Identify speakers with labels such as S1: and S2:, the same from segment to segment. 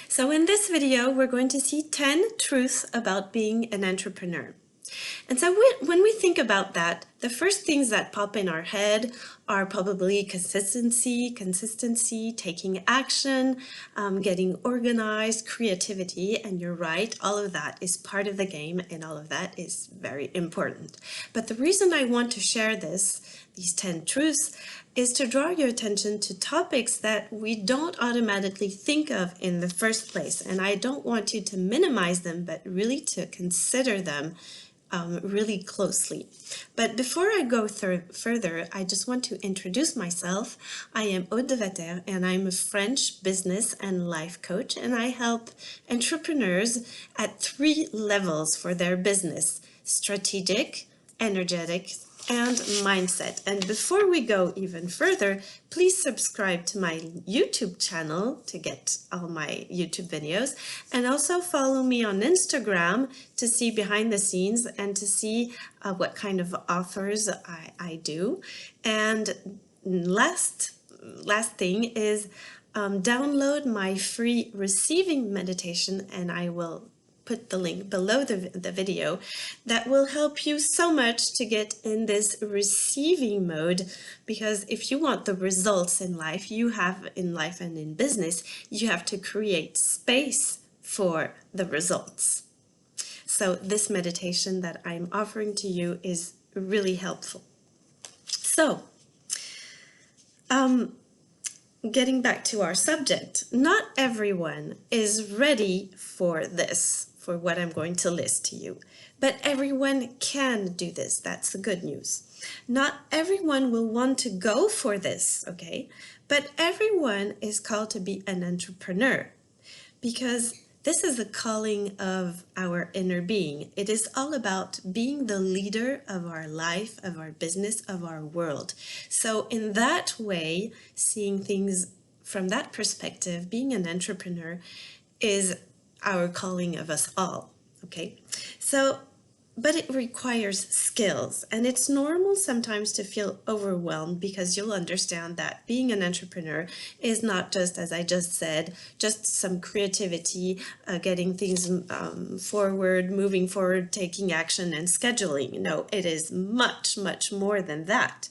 S1: So in this video, we're going to see 10 truths about being an entrepreneur. And so when we think about that, the first things that pop in our head are probably consistency, taking action, getting organized, creativity, and you're right, all of that is part of the game and all of that is very important. But the reason I want to share these 10 truths, is to draw your attention to topics that we don't automatically think of in the first place. And I don't want you to minimize them, but really to consider them really closely. But before I go further, I just want to introduce myself. I am Aude de Vater, and I'm a French business and life coach, and I help entrepreneurs at 3 levels for their business: strategic, energetic, and mindset. And before we go even further, please subscribe to my YouTube channel to get all my YouTube videos, and also follow me on Instagram to see behind the scenes and to see what kind of offers I do. And last thing is download my free receiving meditation, and I will put the link below the video. That will help you so much to get in this receiving mode, because if you want the results in life, and in business, you have to create space for the results. So this meditation that I'm offering to you is really helpful. So, getting back to our subject, not everyone is ready for this, for what I'm going to list to you, but everyone can do this. That's the good news. Not everyone will want to go for this, okay? But everyone is called to be an entrepreneur, because this is the calling of our inner being. It is all about being the leader of our life, of our business, of our world. So in that way, seeing things from that perspective, being an entrepreneur is our calling of us all, okay? So, but it requires skills, and it's normal sometimes to feel overwhelmed, because you'll understand that being an entrepreneur is not just, as I just said, just some creativity, getting things forward, moving forward, taking action and scheduling. No, it is much, much more than that.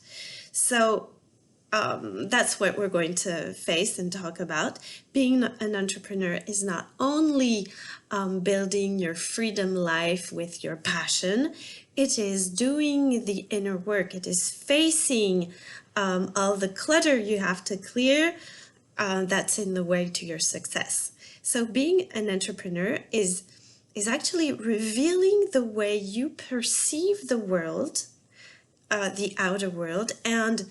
S1: So that's what we're going to face and talk about. Being an entrepreneur is not only building your freedom life with your passion, it is doing the inner work. It is facing all the clutter you have to clear that's in the way to your success. So being an entrepreneur is actually revealing the way you perceive the world, the outer world, and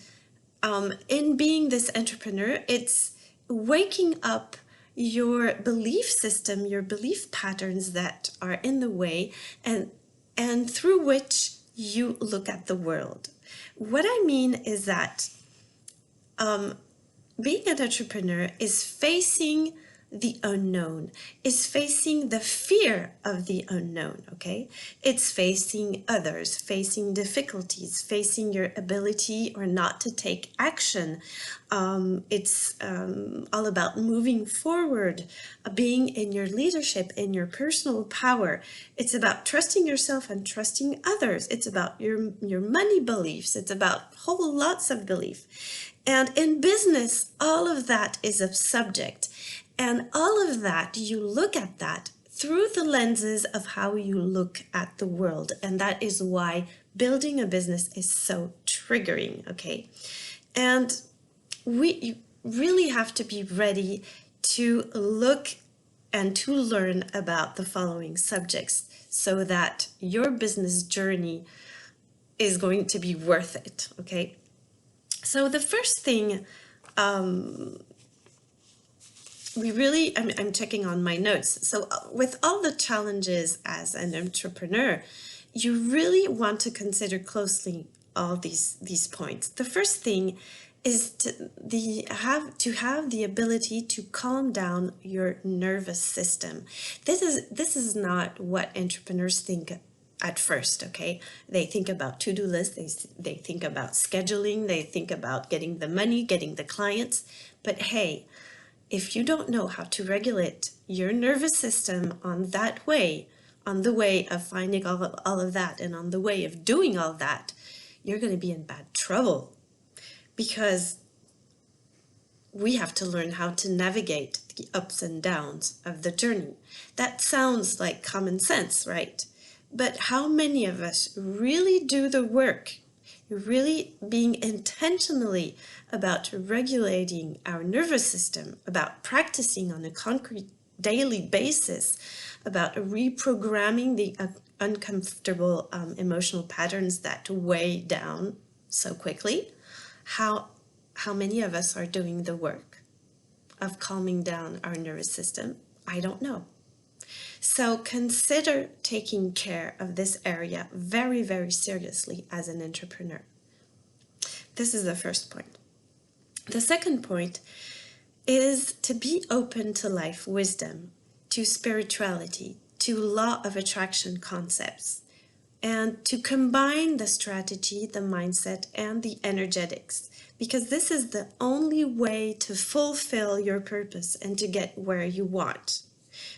S1: in being this entrepreneur, it's waking up your belief system, your belief patterns that are in the way, and through which you look at the world. What I mean is that being an entrepreneur is facing the unknown, is facing the fear of the unknown, okay? It's facing others, facing difficulties, facing your ability or not to take action. It's all about moving forward, being in your leadership, in your personal power. It's about trusting yourself and trusting others. It's about your money beliefs. It's about whole lots of belief. And in business, all of that is a subject. And all of that, you look at that through the lenses of how you look at the world. And that is why building a business is so triggering, okay? And you really have to be ready to look and to learn about the following subjects so that your business journey is going to be worth it, okay? So the first thing, I'm checking on my notes. So with all the challenges as an entrepreneur, you really want to consider closely all these points. The first thing is to have the ability to calm down your nervous system. This is not what entrepreneurs think at first, okay? They think about to-do lists, they think about scheduling, they think about getting the money, getting the clients, but hey, if you don't know how to regulate your nervous system on that way, on the way of finding all of that and on the way of doing all that, you're going to be in bad trouble, because we have to learn how to navigate the ups and downs of the journey. That sounds like common sense, right? But how many of us really do the work, really being intentionally about regulating our nervous system, about practicing on a concrete daily basis, about reprogramming the uncomfortable emotional patterns that weigh down so quickly? How many of us are doing the work of calming down our nervous system? I don't know. So consider taking care of this area very, very seriously as an entrepreneur. This is the first point. The second point is to be open to life wisdom, to spirituality, to law of attraction concepts, and to combine the strategy, the mindset, and the energetics, because this is the only way to fulfill your purpose and to get where you want.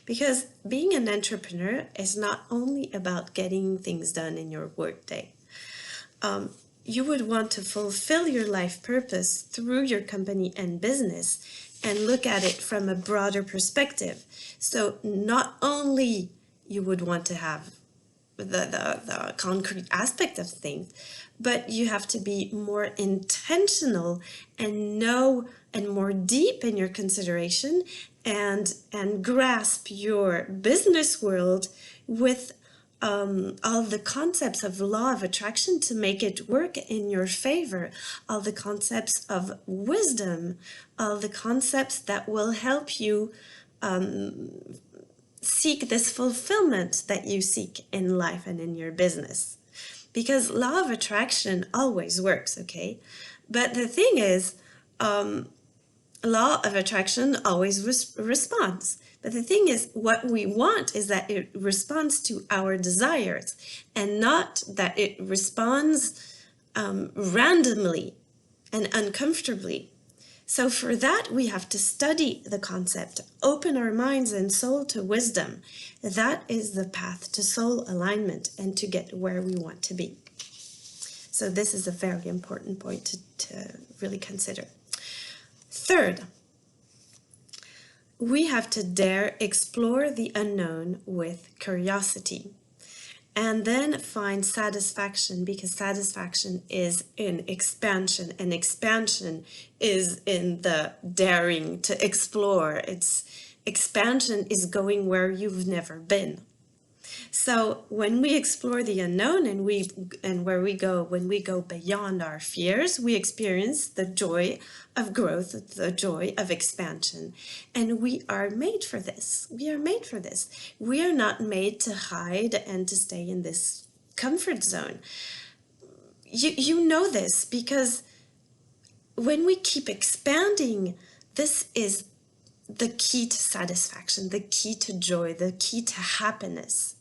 S1: Because being an entrepreneur is not only about getting things done in your workday. You would want to fulfill your life purpose through your company and business and look at it from a broader perspective. So not only you would want to have the concrete aspect of things, but you have to be more intentional and know and more deep in your consideration and grasp your business world with all the concepts of law of attraction to make it work in your favor, all the concepts of wisdom, all the concepts that will help you seek this fulfillment that you seek in life and in your business. Because law of attraction always works, okay? But the thing is, law of attraction always responds. But the thing is, what we want is that it responds to our desires and not that it responds randomly and uncomfortably. So for that, we have to study the concept, open our minds and soul to wisdom. That is the path to soul alignment and to get where we want to be. So this is a very important point to really consider. Third, we have to dare explore the unknown with curiosity. And then find satisfaction, because satisfaction is in expansion, and expansion is in the daring to explore. Expansion is going where you've never been. So when we explore the unknown and when we go beyond our fears, we experience the joy of growth, the joy of expansion. And we are made for this. We are made for this. We are not made to hide and to stay in this comfort zone. You know this, because when we keep expanding, this is the key to satisfaction, the key to joy, the key to happiness.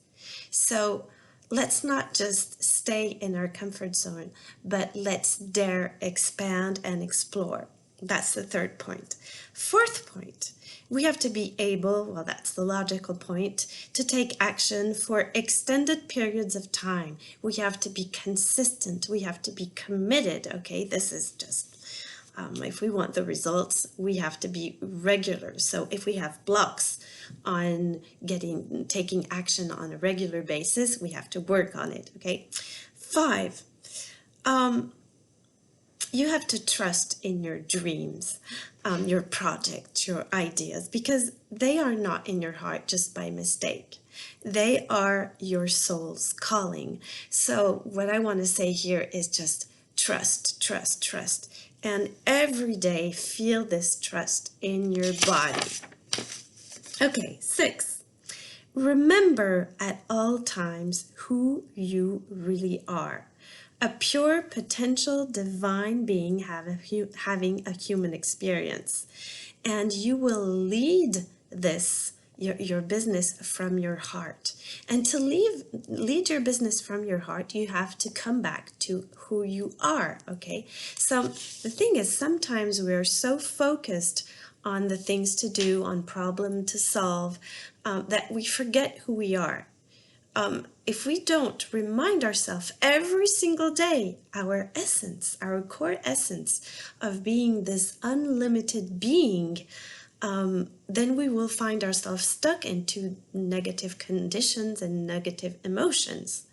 S1: So let's not just stay in our comfort zone, but let's dare expand and explore. That's the third point. Fourth point, we have to be able, well, that's the logical point, to take action for extended periods of time. We have to be consistent. We have to be committed. Okay, this is just if we want the results, we have to be regular. So if we have blocks on taking action on a regular basis, we have to work on it, okay? 5, you have to trust in your dreams, your projects, your ideas, because they are not in your heart just by mistake. They are your soul's calling. So what I want to say here is just trust, trust, trust. And every day feel this trust in your body. Okay, 6. Remember at all times who you really are. A pure potential divine being having a human experience. And you will lead your business from your heart. And to lead your business from your heart, you have to come back to who you are, okay? So the thing is, sometimes we're so focused on the things to do, on problem to solve, that we forget who we are. If we don't remind ourselves every single day our essence, our core essence of being this unlimited being, then we will find ourselves stuck into negative conditions and negative emotions.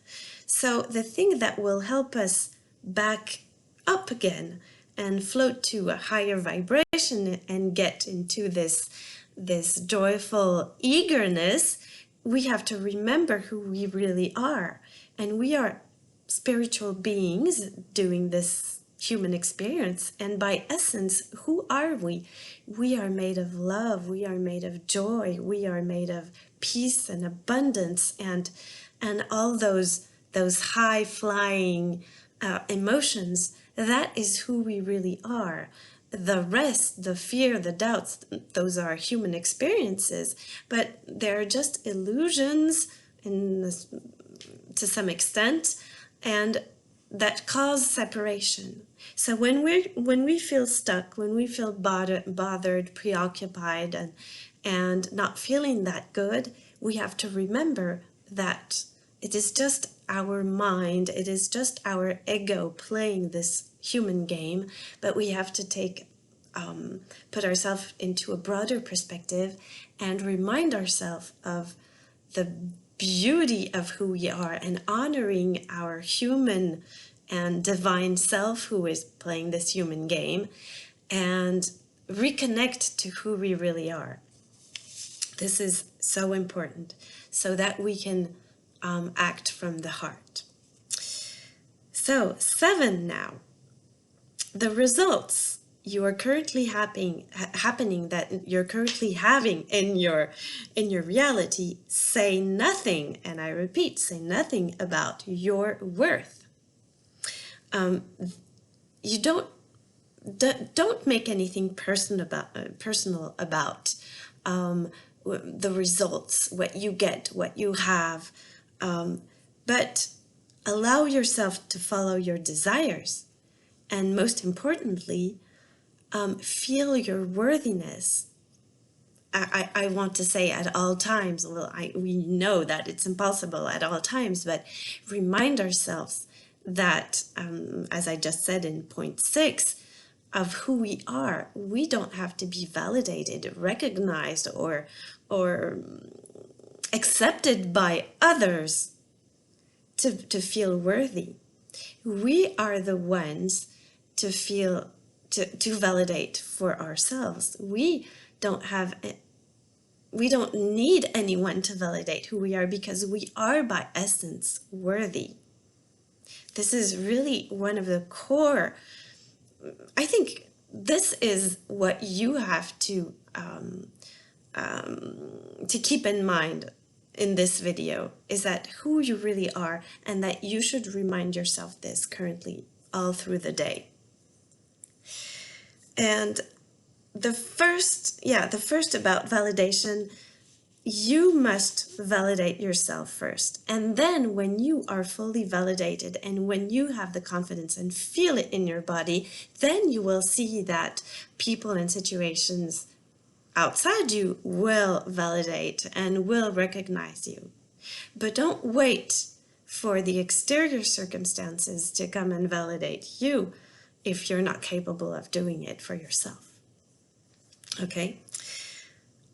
S1: So the thing that will help us back up again and float to a higher vibration and get into this joyful eagerness, we have to remember who we really are. And we are spiritual beings doing this human experience. And by essence, who are we? We are made of love. We are made of joy. We are made of peace and abundance and all those high-flying emotions. That is who we really are. The rest, the fear, the doubts, those are human experiences, but they're just illusions to some extent, and that cause separation. So when we feel stuck, when we feel bothered, preoccupied, and not feeling that good, we have to remember that it is just our mind, it is just our ego playing this human game, but we have to put ourselves into a broader perspective and remind ourselves of the beauty of who we are and honoring our human and divine self who is playing this human game, and reconnect to who we really are. This is so important so that we can act from the heart. So 7 now. The results you are currently happening that you're currently having in your reality say nothing, and I repeat, say nothing about your worth. You don't make anything personal about the results, what you get, what you have, but allow yourself to follow your desires. And most importantly, feel your worthiness. I want to say at all times. Well, we know that it's impossible at all times, but remind ourselves that, as I just said in point 6, of who we are. We don't have to be validated, recognized, or accepted by others to feel worthy. We are the ones to validate for ourselves. We don't need anyone to validate who we are, because we are by essence worthy. This is really one of the core. I think this is what you have to keep in mind in this video, is that who you really are, and that you should remind yourself this currently all through the day. And the first about validation, you must validate yourself first. And then when you are fully validated, and when you have the confidence and feel it in your body, then you will see that people and situations outside you will validate and will recognize you. But don't wait for the exterior circumstances to come and validate you if you're not capable of doing it for yourself. Okay?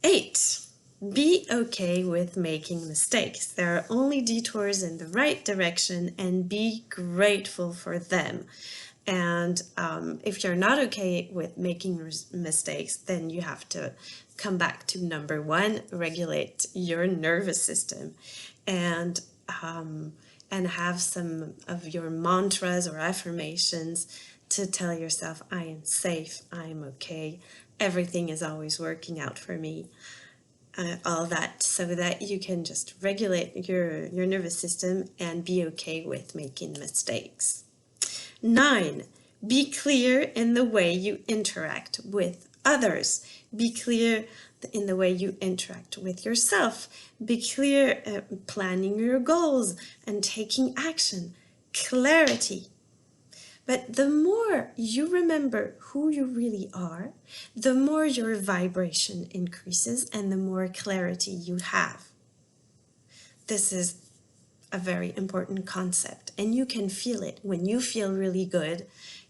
S1: 8. Be okay with making mistakes. There are only detours in the right direction, and be grateful for them. And if you're not okay with making mistakes, then you have to come back to number 1, regulate your nervous system, and have some of your mantras or affirmations to tell yourself, I am safe, I am okay, everything is always working out for me. All that, so that you can just regulate your nervous system and be okay with making mistakes. 9, be clear in the way you interact with others. Be clear in the way you interact with yourself. Be clear planning your goals and taking action. Clarity. But the more you remember who you really are, the more your vibration increases and the more clarity you have. This is a very important concept, and you can feel it. When you feel really good,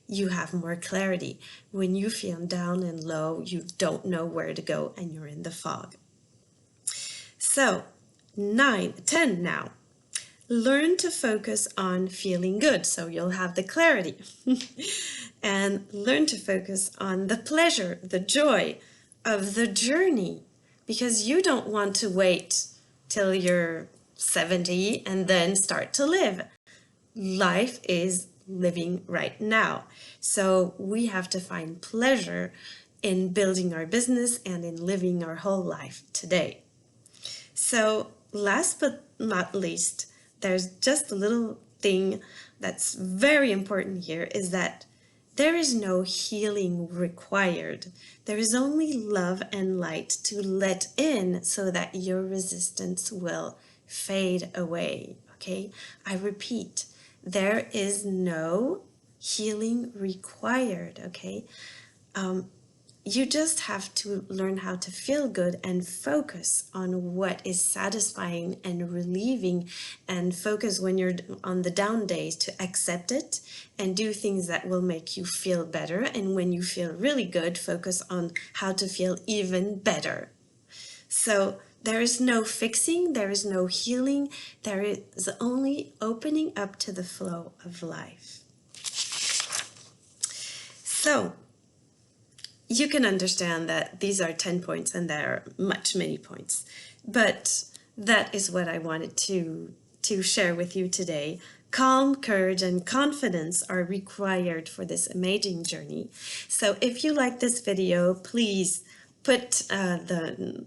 S1: you have more clarity. When you feel down and low, you don't know where to go and you're in the fog. So 10 now. Learn to focus on feeling good, so you'll have the clarity. And learn to focus on the pleasure, the joy of the journey, because you don't want to wait till you're 70 and then start to live. Life is living right now. So we have to find pleasure in building our business and in living our whole life today. So last but not least, there's just a little thing that's very important here, is that there is no healing required. There is only love and light to let in so that your resistance will fade away. Okay? I repeat, there is no healing required. Okay? You just have to learn how to feel good and focus on what is satisfying and relieving, and focus when you're on the down days to accept it and do things that will make you feel better. And when you feel really good, focus on how to feel even better. So there is no fixing, there is no healing, there is only opening up to the flow of life. So you can understand that these are 10 points and there are many points, but that is what I wanted to share with you today. Calm, courage, and confidence are required for this amazing journey. So if you like this video, please put the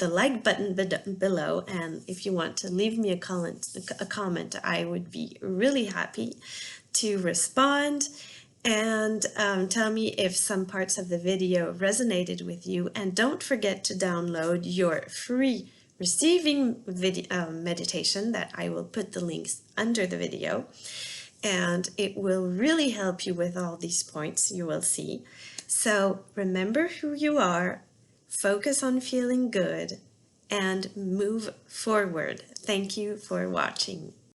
S1: like button below, and if you want to leave me a comment, I would be really happy to respond. And tell me if some parts of the video resonated with you. And don't forget to download your free receiving meditation that I will put the links under the video. And it will really help you with all these points, you will see. So remember who you are, focus on feeling good, and move forward. Thank you for watching.